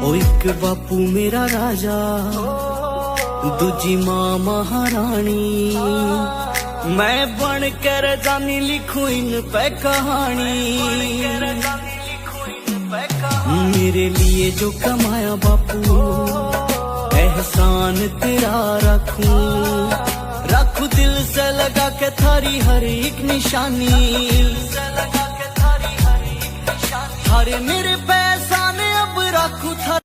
ओ एक बापू मेरा राजा, दूजी माँ महारानी, मैं बन कर जानी लिखूं इन पे कहानी। मेरे लिए जो कमाया बापू, एहसान तेरा रखूं दिल से लगा के थारी हर एक निशानी। थारे मेरे पैसा ने अब रखूं था